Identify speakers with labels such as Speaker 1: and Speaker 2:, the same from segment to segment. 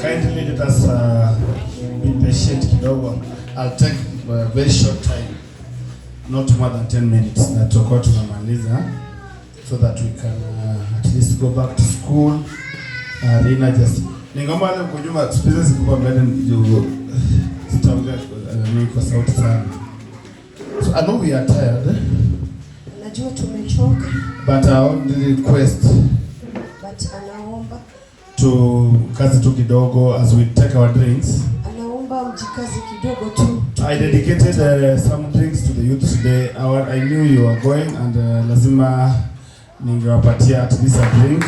Speaker 1: kindly let us be patient kidogo. I'll take a very short time, not more than 10 minutes, na tutakuwa tunamaliza so that we can at least go back to school. Rina just ningomba leo kujuma experience kwa mbele ndio sitaongea kwa sauti sana. So I know we are tired.
Speaker 2: Najua tumechoka.
Speaker 1: But I only request
Speaker 2: anaomba
Speaker 1: to kazi tu kidogo as we take our drinks.
Speaker 2: Anaomba mjikazi kidogo tu.
Speaker 1: I dedicated some drinks to the youth today. I knew you were going and lazima ningewapatia at least a drink.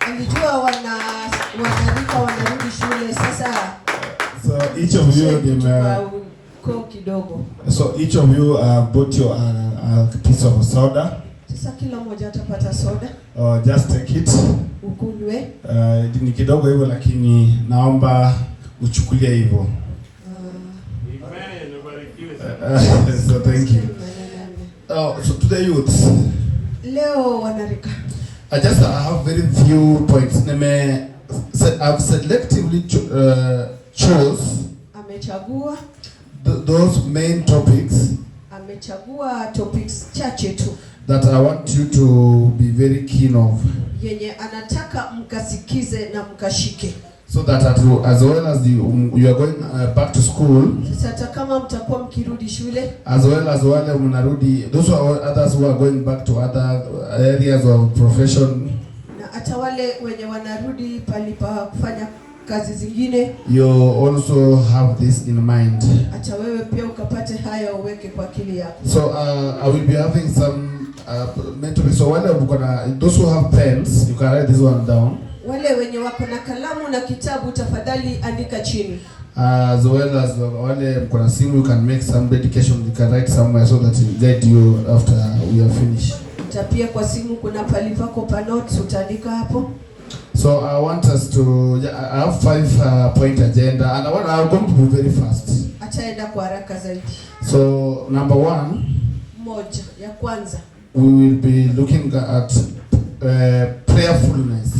Speaker 2: Alijua wanarudi shule sasa.
Speaker 1: So each of you
Speaker 2: kidogo.
Speaker 1: So each of you bought your a piece of soda.
Speaker 2: Sasa kila mmoja atapata soda.
Speaker 1: Just take it.
Speaker 2: Ukunywe.
Speaker 1: Ni kidogo hivyo lakini naomba uchukulie hivyo. So thank you. So to the youth.
Speaker 2: Leo wanarika.
Speaker 1: I have very few points. I've selectively chose
Speaker 2: amechagua
Speaker 1: those main topics.
Speaker 2: Amechagua topics chache tu
Speaker 1: that I want you to be very keen of.
Speaker 2: Yenye anataka mkasikize na mkashike.
Speaker 1: So that as well as you are going back to school.
Speaker 2: Sasa kama mtakuwa mkirudi shule.
Speaker 1: As well as wale mnarudi, those are others who are going back to other areas of profession.
Speaker 2: Na hata wale wenye wanarudi palipa kufanya kazi zingine.
Speaker 1: You also have this in mind.
Speaker 2: Hata wewe pia ukapate haya uweke kwa akili yako.
Speaker 1: So I will be having some mentoring. So wale those who have pens, you can write this one down.
Speaker 2: Wale wenye wako na kalamu na kitabu tafadhali andika chini.
Speaker 1: As well as wale mko na simu, you can make some dedication, you can write somewhere so that it guide you after we are finished.
Speaker 2: Pia kwa simu kuna palipako pa notes utaandika hapo.
Speaker 1: So I want us to I have 5 point agenda and I'm going to be very fast.
Speaker 2: Ataenda kwa haraka zaidi.
Speaker 1: So number 1,
Speaker 2: moja ya kwanza,
Speaker 1: we will be looking at prayerfulness.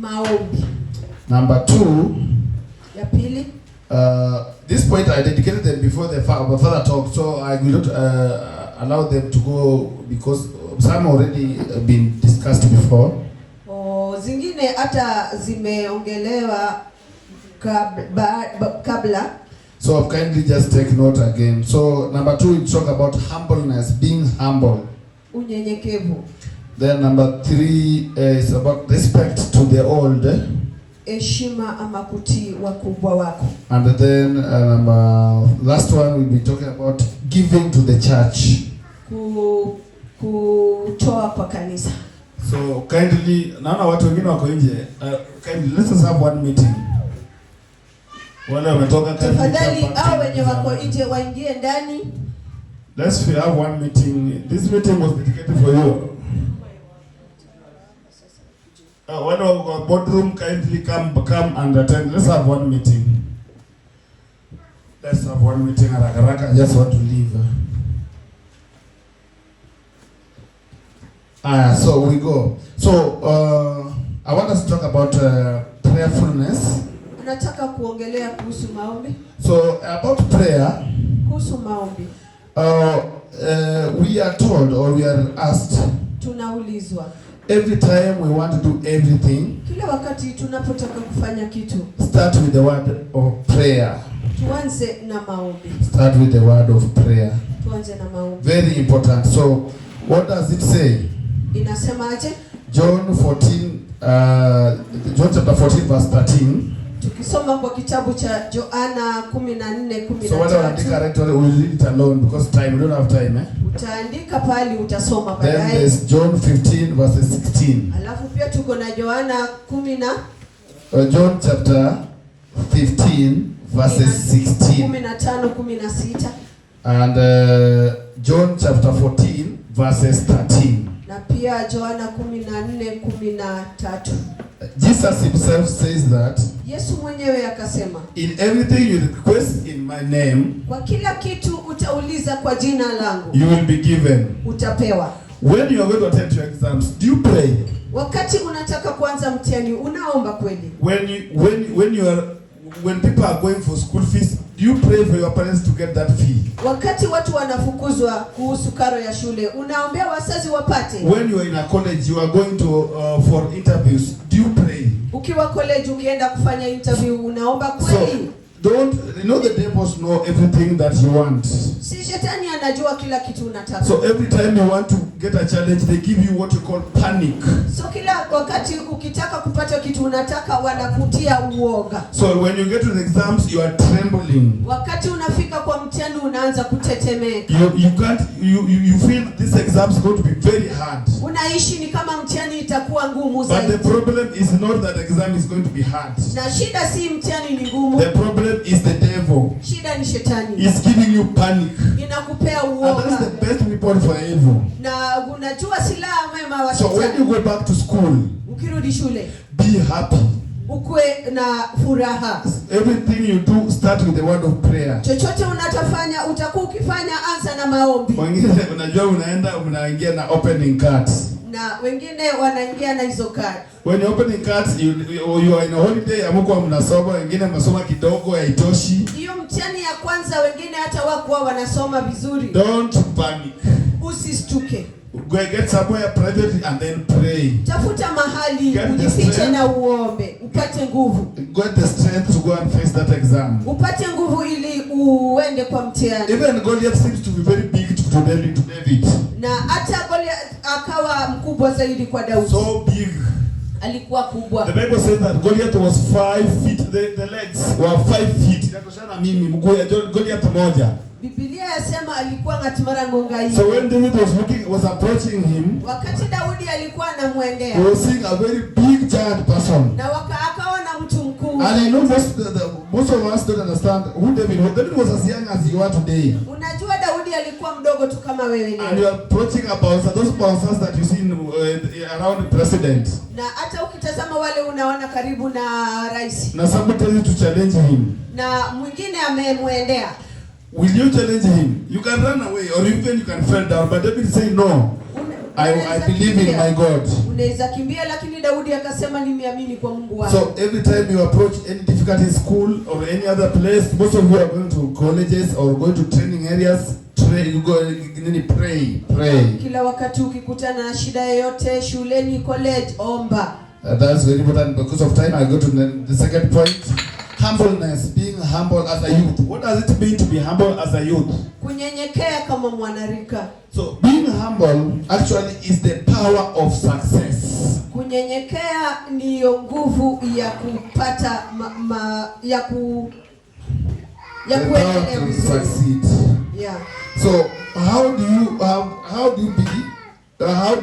Speaker 2: Maombi.
Speaker 1: Number 2,
Speaker 2: ya pili,
Speaker 1: this point I dedicated them before the father talk, so I will not allow them to go because some already been discussed before.
Speaker 2: Zingine hata zimeongelewa kabla.
Speaker 1: So I've kindly just take note again. So number 2, we talk about humbleness, being humble.
Speaker 2: Unyenyekevu.
Speaker 1: Then number 3 is about respect to the old.
Speaker 2: Heshima ama kutii wakubwa wako.
Speaker 1: And then last one we'll be talking about giving to the church.
Speaker 2: Kutoa kwa kanisa.
Speaker 1: So kindly, naona watu wengine wako nje. Kindly let us have one meeting. Wale wametoka
Speaker 2: kindly. Tafadhali hao wenye wako nje waingie ndani.
Speaker 1: Let's have one meeting. This meeting was dedicated for you. Wale wako boardroom kindly come and attend. Let's have one meeting. Let's have one meeting haraka. I just want to leave. So we go. So I want us to talk about prayerfulness.
Speaker 2: Nataka kuongelea kuhusu maombi.
Speaker 1: So about prayer.
Speaker 2: Kuhusu maombi.
Speaker 1: We are told or we are asked.
Speaker 2: Tunaulizwa.
Speaker 1: Every time we want to do everything.
Speaker 2: Kila wakati tunapotaka kufanya kitu.
Speaker 1: Start with the word of prayer.
Speaker 2: Tuanze na maombi.
Speaker 1: Start with the word of prayer.
Speaker 2: Tuanze na maombi.
Speaker 1: Very important. So what does it say?
Speaker 2: Inasemaje?
Speaker 1: John chapter 14 verse 13.
Speaker 2: Tukisoma kwa kitabu cha Yohana 14:13.
Speaker 1: So what I want to correct, we'll read it alone because time, we don't have time.
Speaker 2: Utaandika pale utasoma baadaye.
Speaker 1: Then there's John 15 verse 16.
Speaker 2: Alafu pia tuko na Yohana 10
Speaker 1: John chapter 15 verses 16.
Speaker 2: 15:16.
Speaker 1: And John chapter 14 verses 13.
Speaker 2: Na pia Yohana 14:13.
Speaker 1: Jesus himself says that
Speaker 2: Yesu mwenyewe akasema,
Speaker 1: in everything you request in my name,
Speaker 2: kwa kila kitu utauliza kwa jina langu,
Speaker 1: you will be given.
Speaker 2: Utapewa.
Speaker 1: When you are going to attend your exams, do you pray?
Speaker 2: Wakati unataka kuanza mtihani unaomba kweli?
Speaker 1: When people are going for school fees, do you pray for your parents to get that fee?
Speaker 2: Wakati watu wanafukuzwa kuhusu karo ya shule, unaombea wazazi wapate?
Speaker 1: When you are in a college, you are going to for interviews, do you pray?
Speaker 2: Ukiwa college ukienda kufanya interview unaomba kweli?
Speaker 1: The devils know everything that you want.
Speaker 2: Si shetani anajua kila kitu unataka.
Speaker 1: So every time you want to get a challenge, they give you what you call panic.
Speaker 2: So kila wakati ukitaka kupata kitu unataka wanakutia uoga.
Speaker 1: So when you get to the exams, you are trembling.
Speaker 2: Wakati unafika kwa mtihani unaanza kutetemeka.
Speaker 1: You feel this exam is going to be very hard.
Speaker 2: Unaishi ni kama mtihani itakuwa ngumu zaidi.
Speaker 1: But the problem is not that the exam is going to be hard.
Speaker 2: Na shida si mtihani ni ngumu.
Speaker 1: The problem is the devil.
Speaker 2: Shida ni shetani.
Speaker 1: He's giving you panic.
Speaker 2: Inakupea uoga.
Speaker 1: And that is the best weapon for evil.
Speaker 2: Na unajua silaha mema wa
Speaker 1: shetani. So when you go back to school,
Speaker 2: ukirudi shule,
Speaker 1: be happy.
Speaker 2: Ukue na furaha.
Speaker 1: Everything you do, start with the word of prayer.
Speaker 2: Chochote unatafanya utakuwa ukifanya anza na maombi.
Speaker 1: Wengine unajua unaingia na opening cards.
Speaker 2: Na wengine wanaingia na hizo card.
Speaker 1: When you opening cards, you are in a holiday, amko mnasoma, wengine mnasoma kidogo haitoshi.
Speaker 2: Hiyo mtihani ya kwanza wengine hata wakuwa wanasoma vizuri.
Speaker 1: Don't panic.
Speaker 2: Usistuke.
Speaker 1: Go get somewhere private and then pray.
Speaker 2: Tafuta mahali ujifiche na uombe, upate nguvu.
Speaker 1: Get the strength to go and face that exam.
Speaker 2: Upate nguvu ili uende kwa mtihani.
Speaker 1: Even Goliath seems to be very big to David.
Speaker 2: Na hata Goliath akawa mkubwa zaidi kwa Daudi.
Speaker 1: So big.
Speaker 2: Alikuwa kubwa.
Speaker 1: The Bible says that Goliath was 5 feet. The legs were 5 feet. Inatoshana mimi mguu ya Goliath moja.
Speaker 2: Biblia yasema alikuwa ngatimara ngonga.
Speaker 1: So when David was approaching him,
Speaker 2: wakati Daudi alikuwa anamwendea,
Speaker 1: he was seeing a very big giant person.
Speaker 2: Na akaona mtu mkuu.
Speaker 1: And I know most of us don't understand who David was. David was as young as you are today.
Speaker 2: Unajua Daudi alikuwa mdogo tu kama wewe leo.
Speaker 1: And you are approaching about those bouncers that you see around the president.
Speaker 2: Na hata ukitazama wale unaona karibu na rais.
Speaker 1: Now somebody tells you to challenge him.
Speaker 2: Na mwingine amemwendea.
Speaker 1: Will you challenge him? You can run away or even you can fall down, but David said no. I believe in my God.
Speaker 2: Unaweza kimbia lakini Daudi akasema nimeamini kwa Mungu wangu.
Speaker 1: So every time you approach any difficult in school or any other place, most of you are going to colleges or going to training areas, pray.
Speaker 2: Kila wakati ukikutana na shida yoyote shuleni, college, omba.
Speaker 1: That's very important. Because of time, I go to the second point. Humbleness, being humble as a youth. What does it mean to be humble as a youth?
Speaker 2: Kunyenyekea kama mwanarika.
Speaker 1: So being humble actually is the power of success.
Speaker 2: Kunyenyekea ndiyo nguvu ya kupata kuendelea vizuri.
Speaker 1: Succeed.
Speaker 2: Yeah.
Speaker 1: So how do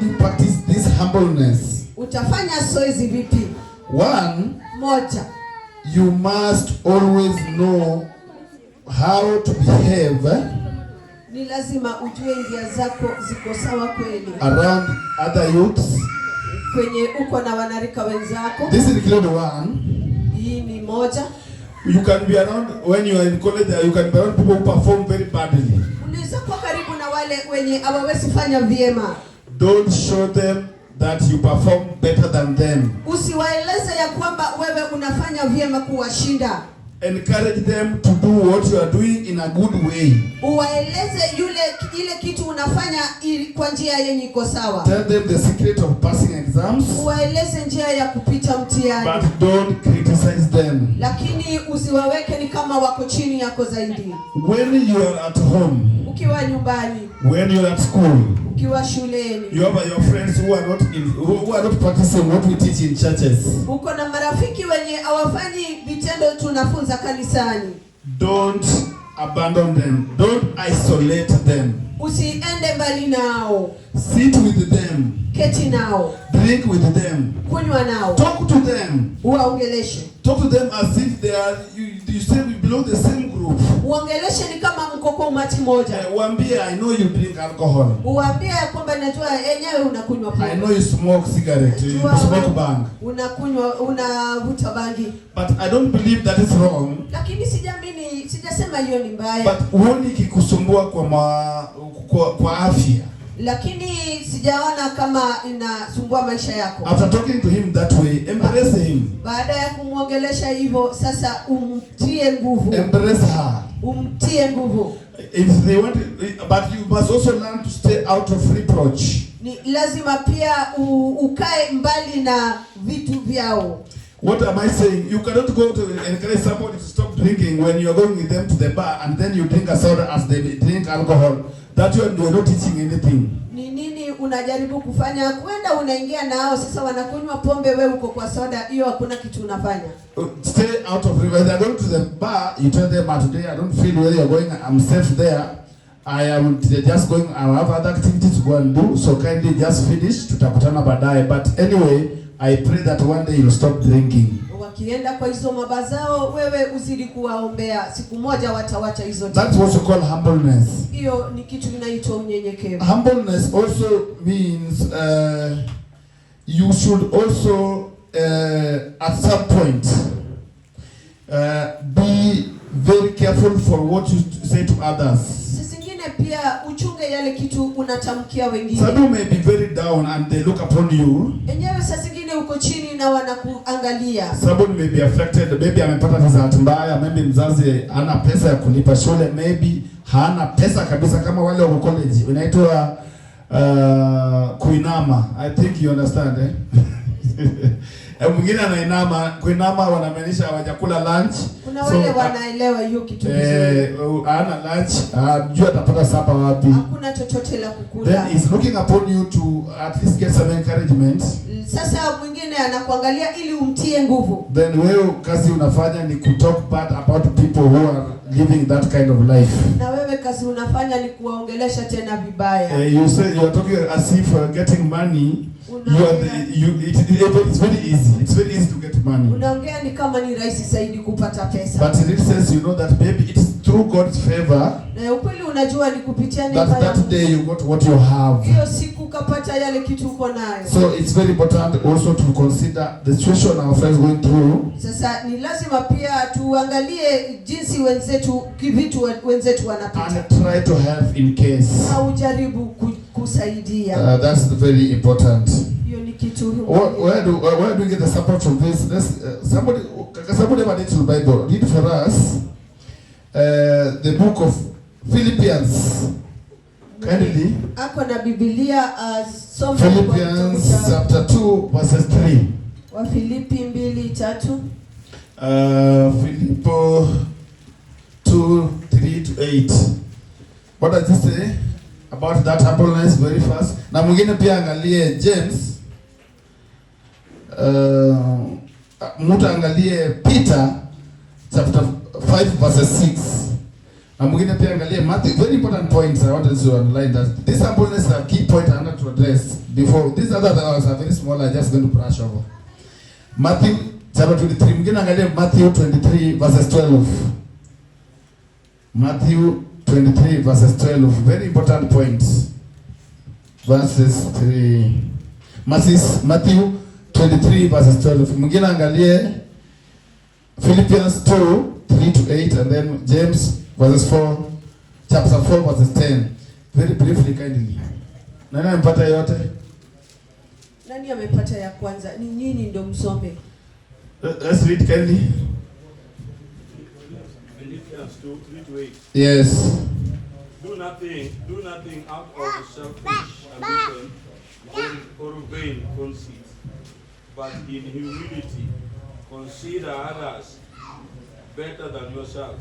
Speaker 1: you practice this humbleness?
Speaker 2: Utafanya zoezi vipi? Moja.
Speaker 1: You must always know how to behave.
Speaker 2: Ni lazima ujue njia zako ziko sawa kweli.
Speaker 1: Around other youths.
Speaker 2: Kwenye uko na wanarika wenzako.
Speaker 1: This is grade 1.
Speaker 2: Hii ni moja.
Speaker 1: You can be around when you are in college. You can be around people who perform very badly.
Speaker 2: Unaweza kuwa karibu na wale wenye hawawezi fanya vyema.
Speaker 1: Don't show them that you perform better than them.
Speaker 2: Usiwaeleze ya kwamba wewe unafanya vyema kuwashinda.
Speaker 1: Encourage them to do what you are doing in a good way.
Speaker 2: Uwaeleze ile kitu unafanya kwa njia yenye iko sawa.
Speaker 1: Tell them the secret of passing exams.
Speaker 2: Uwaeleze njia ya kupita mtihani.
Speaker 1: But don't criticize them.
Speaker 2: Lakini usiwaweke ni kama wako chini yako zaidi.
Speaker 1: When you are at home,
Speaker 2: ukiwa nyumbani,
Speaker 1: when you are at school,
Speaker 2: ukiwa shuleni,
Speaker 1: you have your friends who are not practicing what we teach in churches.
Speaker 2: Uko na marafiki wenye hawafanyi vitendo tunafunza kanisani.
Speaker 1: Don't abandon them. Don't isolate them.
Speaker 2: Usiende mbali nao.
Speaker 1: Sit with them.
Speaker 2: Keti nao.
Speaker 1: Drink with them.
Speaker 2: Kunywa nao.
Speaker 1: Talk to them.
Speaker 2: Uwaongeleshe.
Speaker 1: Talk to them as if they are you say we belong the same group.
Speaker 2: Uongeleshe ni kama mko kwa umati moja.
Speaker 1: Waambie I know you drink alcohol.
Speaker 2: Uwaambie kwamba najua yenyewe unakunywa pombe.
Speaker 1: I know you smoke cigarette, you smoke bang.
Speaker 2: Unavuta bangi.
Speaker 1: But I don't believe that is wrong.
Speaker 2: Lakini sijasema hiyo ni mbaya.
Speaker 1: But uone kikusumbua kwa afya.
Speaker 2: lakini sijaona kama inasumbua maisha yako.
Speaker 1: After talking to him that way, embrace him.
Speaker 2: Baada ya kumwongelesha hivyo, sasa umtie nguvu.
Speaker 1: Embrace her.
Speaker 2: Umtie nguvu.
Speaker 1: If they want, but you must also learn to stay out of reproach.
Speaker 2: Ni lazima pia ukae mbali na vitu vyao.
Speaker 1: What am I saying? You cannot go to encourage somebody to stop drinking when you are going with them to the bar and then you drink a soda as they drink alcohol. That you are not teaching anything.
Speaker 2: Ni nini unajaribu kufanya? Kwenda unaingia nao, sasa wanakunywa pombe, wewe uko kwa soda, hiyo hakuna kitu unafanya.
Speaker 1: Stay out of, when they are going to the bar, you tell them, today I don't feel where you are going, I'm safe there. I am just going, I have other activities to go and do, so kindly just finish, tutakutana baadaye. But anyway, I pray that one day you'll stop drinking.
Speaker 2: Wakienda kwa hizo mabazao, wewe uzidi kuwaombea, siku moja watawacha hizo.
Speaker 1: That's what you call humbleness.
Speaker 2: Hiyo ni kitu kinaitwa unyenyekevu.
Speaker 1: Humbleness also means you should also at some point be very careful for what you say to others.
Speaker 2: Pia uchunge yale kitu unatamkia wengine.
Speaker 1: Some people may be very down and they look upon you.
Speaker 2: Enyewe saa zingine uko chini na wanakuangalia.
Speaker 1: Somebody may be affected, maybe amepata result mbaya, maybe mzazi hana pesa ya kulipa shule, maybe hana pesa kabisa, kama wale wa college inaitwa kuinama. I think you understand, eh? Mwingine anainama, kuinama wanamaanisha hawajakula lunch.
Speaker 2: Kuna wale wanaelewa hiyo kitu vizuri.
Speaker 1: Hana lunch, jua atapata sapa wapi?
Speaker 2: Hakuna chochote la kukula.
Speaker 1: Then he's looking upon you to at least get some encouragement.
Speaker 2: Sasa mwingine anakuangalia ili umtie nguvu.
Speaker 1: Then wewe kazi unafanya ni kutalk bad about people who are living that kind of life.
Speaker 2: Na wewe kazi unafanya ni kuwaongelesha tena vibaya.
Speaker 1: You say you are talking as if getting money. It's very easy. It's very easy to get money.
Speaker 2: Unaongea ni kama ni rahisi zaidi kupata pesa.
Speaker 1: But in this sense, you know that maybe it's through God's favor.
Speaker 2: Na ukweli unajua ni kupitia neema yake.
Speaker 1: That day you got what you have.
Speaker 2: Hiyo siku kapata yale kitu uko nayo.
Speaker 1: So it's very important also to consider the situation our friends going through.
Speaker 2: Sasa ni lazima pia tuangalie jinsi wenzetu kivitu wenzetu wanapita.
Speaker 1: And try to help in case.
Speaker 2: Au jaribu kusaidia.
Speaker 1: That's very important.
Speaker 2: Hiyo ni kitu.
Speaker 1: Where do we get the support from this? Somebody ever needs the Bible. Read for us the book of Philippians. Kindly.
Speaker 2: Ako na Biblia somo
Speaker 1: Philippians chapter 2 verses 3.
Speaker 2: Wa Filipi 2:3.
Speaker 1: Philippo 2:3-8. What does it say about that humbleness? Very fast. Na mwingine pia angalie James. Mtu angalie Peter chapter 5 verses 6. Na mwingine pia angalie Matthew. Very important points I wanted to underline that this humbleness is a key point I want to address before. These other ones are very small, I'm just going to brush over. Matthew chapter 23. Mwingine angalie Matthew 23 verses 12. Matthew 23 verses 12. Very important points. Verses 3. Matthew 23 verses 12. Mwingine angalie Philippians 2:3-8 and then James verses 4, chapter 4 verses 10. Very briefly, kindly. Nani amepata yote?
Speaker 2: Nani amepata ya kwanza? Ni nini ndo msome?
Speaker 1: Let's read kindly.
Speaker 3: Philippians 2:3-8.
Speaker 1: Yes.
Speaker 3: Do nothing out of selfish ambition or vain conceit, but in humility consider others better than yourself.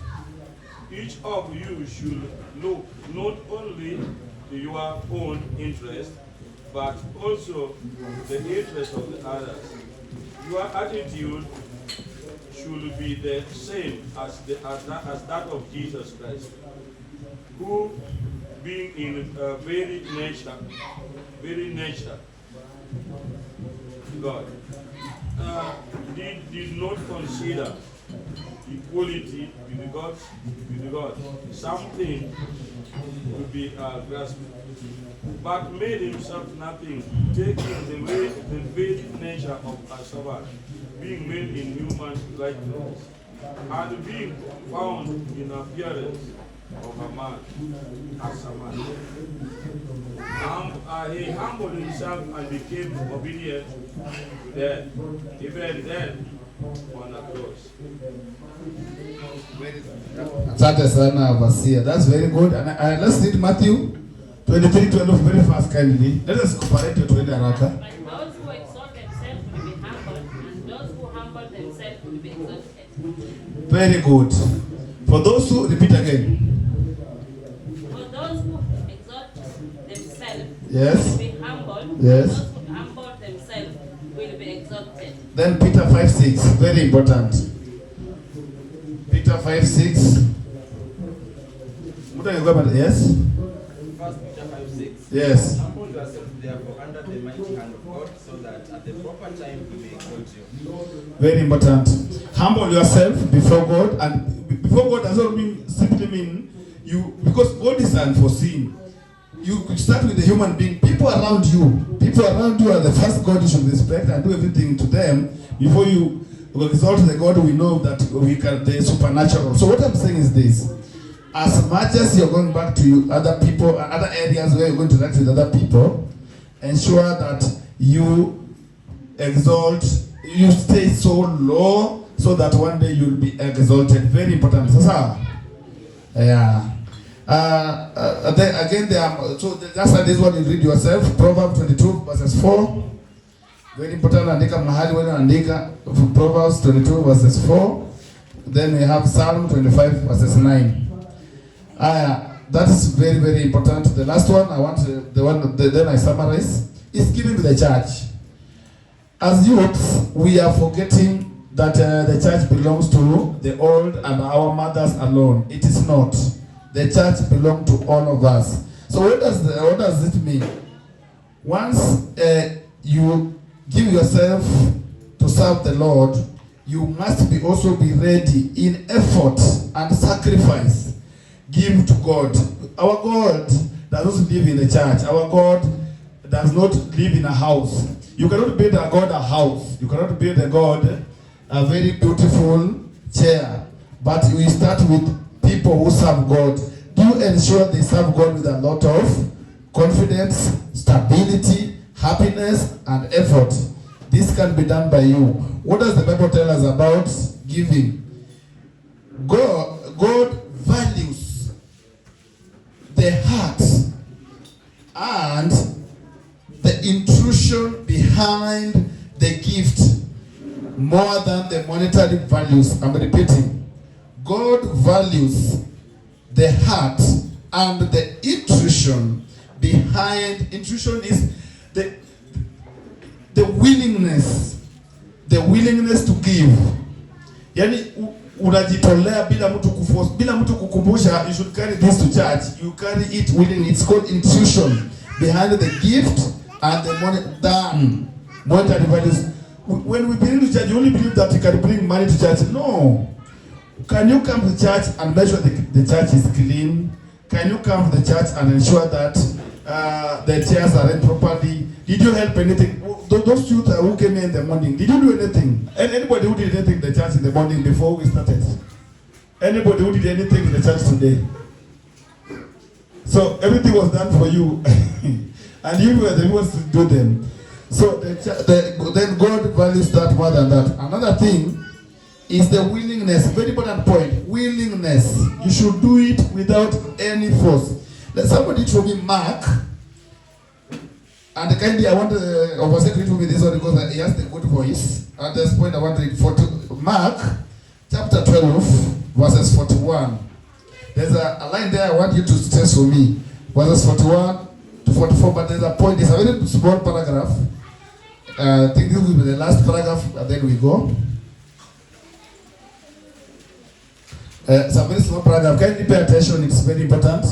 Speaker 3: Each of you should look not only to your own interest, but also the interest of the others. Your attitude should be the same as that of Jesus Christ, who, being in very nature God, did not consider equality with God something to be grasped, but made himself nothing, taking the very nature of a servant, being made in human likeness, and being found in appearance of a man as a man. He humbled himself and became obedient to death, even death on the cross.
Speaker 1: Asante sana Vasia. That's very good. And let's read Matthew 23:12 very fast kindly. Let us cooperate to tuende haraka.
Speaker 4: But those who exalt themselves will be humbled, and those who humble themselves will be exalted.
Speaker 1: Very good. For those who, repeat again.
Speaker 4: For those who exalt themselves
Speaker 1: Yes.
Speaker 4: will be humbled,
Speaker 1: Yes.
Speaker 4: those who humble themselves will be exalted.
Speaker 1: Then Peter 5:6, very important. Peter 5:6. Yes?
Speaker 5: First Peter 5:6.
Speaker 1: Yes.
Speaker 5: Humble yourself therefore under the mighty hand of God, so that at the proper time he may exalt you.
Speaker 1: Very important. Humble yourself before God, and before God does not simply mean you, because God is unforeseen. You could start with the human being, people around you. People around you are the first God you should respect and do everything to them before you exalt the God we know that we can, the supernatural. So what I'm saying is this: as much as you're going back to other people, other areas where you're going to interact with other people, ensure that you exalt, you stay so low so that one day you'll be exalted. Very important. Sasa, yeah. Again, there are, so just like this one, you read yourself. Proverbs 22 verses 4. Very important. Andika mahali when andika Proverbs 22 verses 4. Then we have Psalm 25 verses 9. That is very, very important. The last one, I want then I summarize, is giving to the church. As youths, we are forgetting that the church belongs to the old and our mothers alone. It is not. The church belongs to all of us. So what does it mean? Once you give yourself to serve the Lord, you must also be ready in effort and sacrifice. Give to God. Our God does not live in the church. Our God does not live in a house. You cannot build a God a house. You cannot build a God a very beautiful chair. But we start with people who serve God. Do ensure they serve God with a lot of confidence, stability, happiness, and effort. This can be done by you. What does the Bible tell us about giving? God values the heart and the intrusion behind the gift more than the monetary values. I'm repeating. God values the heart and the intrusion behind. Intrusion is the willingness to give. Yani unajitolea bila mtu kuforce, bila mtu kukumbusha. You should carry this to church. You carry it willingly. It's called intrusion behind the gift and the monetary values. When we bring to church, you only believe that you can bring money to church. No. Can you come to church and make sure the church is clean? Can you come to the church and ensure that the chairs are arranged properly? Did you help anything? Those youth who came in the morning, did you do anything? Anybody who did anything in the church in the morning before we started? Anybody who did anything in the church today? So everything was done for you. And you were the ones to do them. So then God values that more than that. Another thing is the willingness. Very important point. Willingness. You should do it without any force. Let somebody show me Mark. And kindly, I want Overseer to read for me this one because he has the good voice. At this point, I want to read Mark chapter 12, verses 41. There's a line there I want you to stress for me. Verses 41 to 44, but there's a point. It's a very small paragraph. I think this will be the last paragraph, and then we go. It's a very small paragraph. Kindly pay attention. It's very important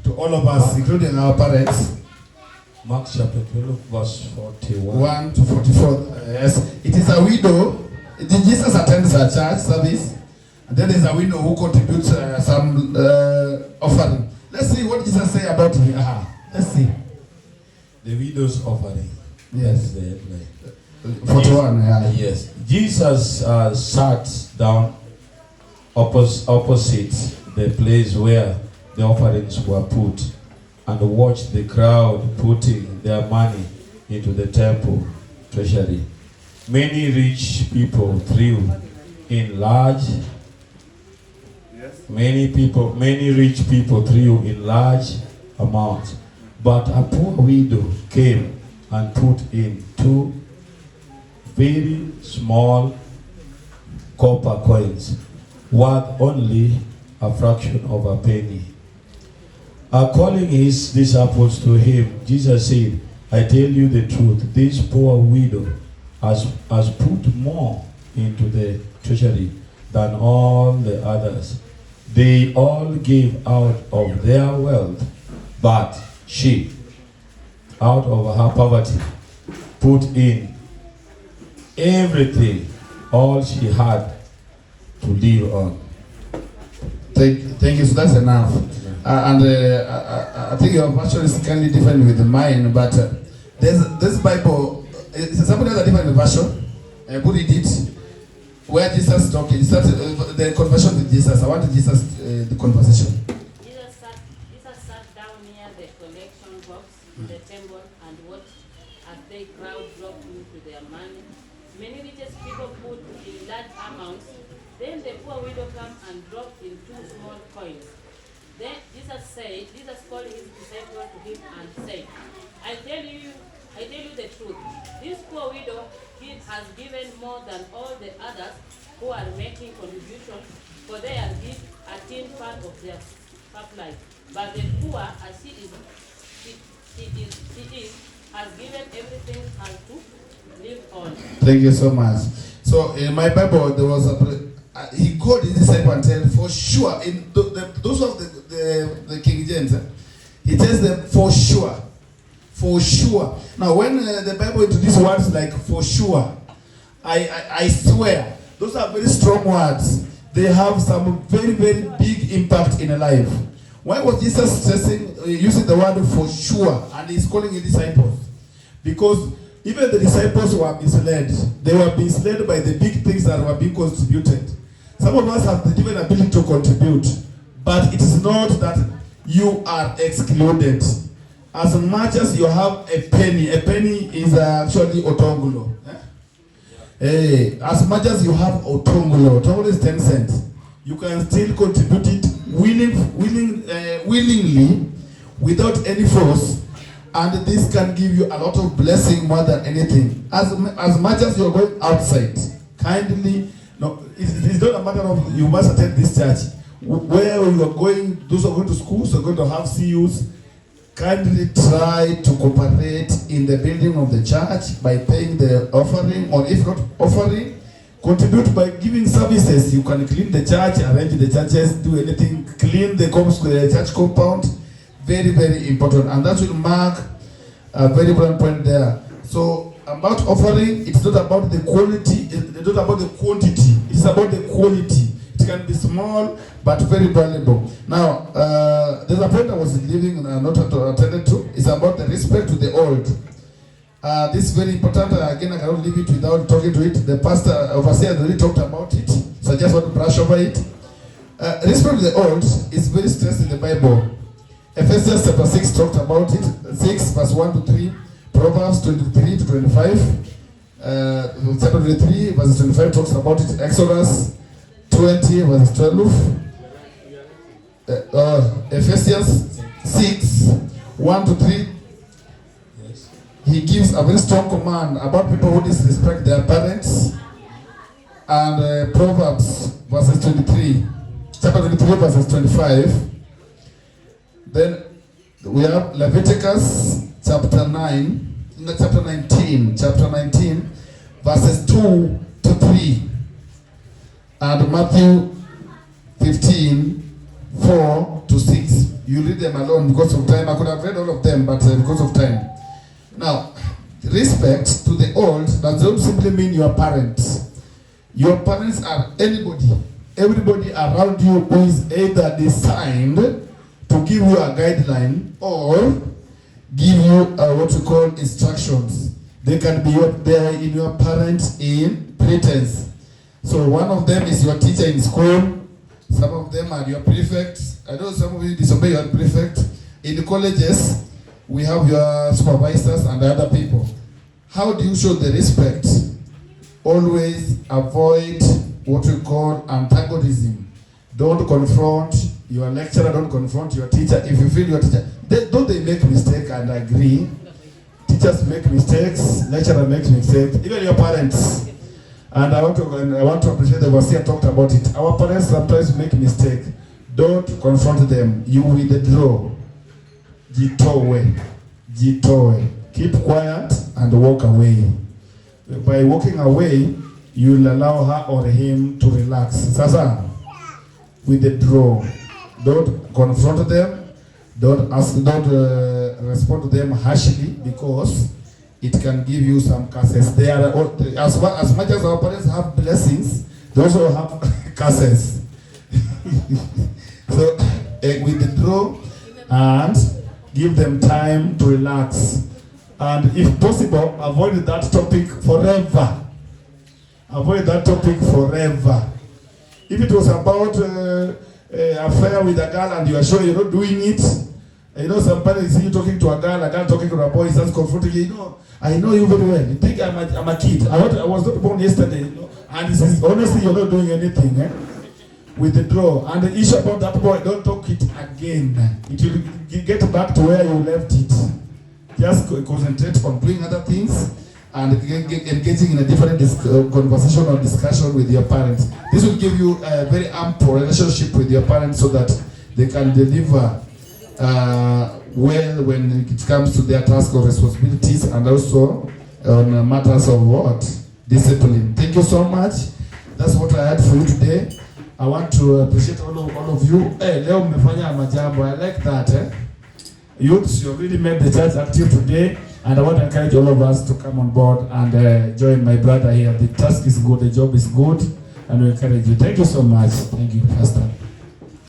Speaker 1: to all of us, including our parents.
Speaker 3: Mark chapter 12, verse 41.
Speaker 1: 1 to 44. Yes. It is a widow. Jesus attends a church service. And then there's a widow who contributes some offering. Let's see what Jesus say about her. Let's see.
Speaker 3: The widow's offering.
Speaker 1: Yes.
Speaker 3: That's the headline.
Speaker 1: 41, yeah.
Speaker 3: Yes. Jesus sat down opposite the place where the offerings were put, and watched the crowd putting their money into the temple treasury. Many rich people threw in large many rich people threw in large amounts, but a poor widow came and put in 2 very small copper coins, worth only a fraction of a penny. Calling his disciples to him, Jesus said, I tell you the truth, this poor widow has put more into the treasury than all the others. They all gave out of their wealth, but she, out of her poverty, put in everything, all she had to live on.
Speaker 1: Thank you. So that's enough. I think your version is kind of different with mine, but there's this Bible. Somebody has a different version. Put it where Jesus talking. The conversation with Jesus. I want Jesus the conversation.
Speaker 4: Jesus sat down near the collection box in the temple and watched as the crowd dropped into their money. Many rich people put in large amounts. Then the poor widow came and dropped in 2 small coins. Then Jesus called his disciples to him and said, I tell you the truth. This poor widow has given more than all the others who are making contributions, for they are given a 10th part of their supply. But the poor, as she has given everything has to live on.
Speaker 1: Thank you so much. So in my Bible, there was he called his disciple and said, for sure, in those of the King James, he tells them for sure. For sure. Now, when the Bible introduces words like for sure, I swear, those are very strong words. They have some very, very big impact in a life. Why was Jesus stressing, using the word for sure, and he's calling his disciples? Because even the disciples were misled. They were misled by the big things that were being contributed. Some of us have the divine ability to contribute, but it is not that you are excluded. As much as you have a penny is actually otongulo. Hey, as much as you have otongulo is 10 cents. You can still contribute it willingly, without any force, and this can give you a lot of blessing more than anything. As much as you are going outside, kindly. No, it's not a matter of you must attend this church. Where you are going, those who are going to schools are going to have CUs. Kindly try to cooperate in the building of the church by paying the offering, or if not offering, contribute by giving services. You can clean the church, arrange the churches, do anything, clean the church compound. Very, very important, and that will mark a very important point there. So about offering, it's not about the quality, it's not about the quantity, it's about the quality. It can be small but very valuable. Now, there's a point I was leaving not attended to. It's about the respect to the old. This is very important. Again, I cannot leave it without talking to it. The pastor overseer already talked about it, so I just want to brush over it. Respect to the old is very stressed in the Bible. Ephesians chapter 6 talked about it. 6 verse 1 to 3. Proverbs 23 to 25. Chapter 23 verse 25 talks about it. Exodus 20 verse 12. Ephesians 6 1 to 3. He gives a very strong command about people who disrespect their parents. And Proverbs verses 23. Chapter 23 verses 25. Then we have Leviticus chapter 19 verses 2 to 3, and Matthew 15 4 to 6. You read them alone because of time. I could have read all of them, but because of time. Now, respect to the old does not simply mean your parents. Your parents are everybody around you who is either designed to give you a guideline or give you what we call instructions. They can be there in your parents in pretense. So one of them is your teacher in school. Some of them are your prefects. I know some of you disobey your prefect. In the colleges, we have your supervisors and other people. How do you show the respect? Always avoid what we call antagonism. Don't confront your lecturer, don't confront your teacher. If you feel your teacher, don't they make mistake and agree? Teachers make mistakes, lecturer makes mistakes, even your parents. And I want to appreciate the overseer talked about it. Our parents sometimes make mistake. Don't confront them. You withdraw. Jitoe. Keep quiet and walk away. By walking away, you'll allow her or him to relax. Sasa, withdraw. Don't confront them. Don't respond to them harshly, because it can give you some curses. They are as much as our parents have blessings, they also have curses. So withdraw and give them time to relax. And if possible, avoid that topic forever. Avoid that topic forever. If it was about affair with a girl and you are sure you're not doing it, you know, some parents see you talking to a girl talking to a boy, starts confronting you. You know, I know you very well. You think I'm a kid. I was not born yesterday. You know? And he says, honestly, you're not doing anything. Withdraw. And the issue about that boy, don't talk it again. It will get back to where you left it. Just concentrate on doing other things and engaging in a different conversation or discussion with your parents. This will give you a very ample relationship with your parents so that they can deliver well when it comes to their task or responsibilities, and also on matters of what? Discipline. Thank you so much. That's what I had for you today. I want to appreciate all of you. Hey, leo mmefanya majambo. I like that. Youths, you really made the church active today, and I want to encourage all of us to come on board and join my brother here. The task is good, the job is good, and we encourage you. Thank you so much. Thank you, Pastor.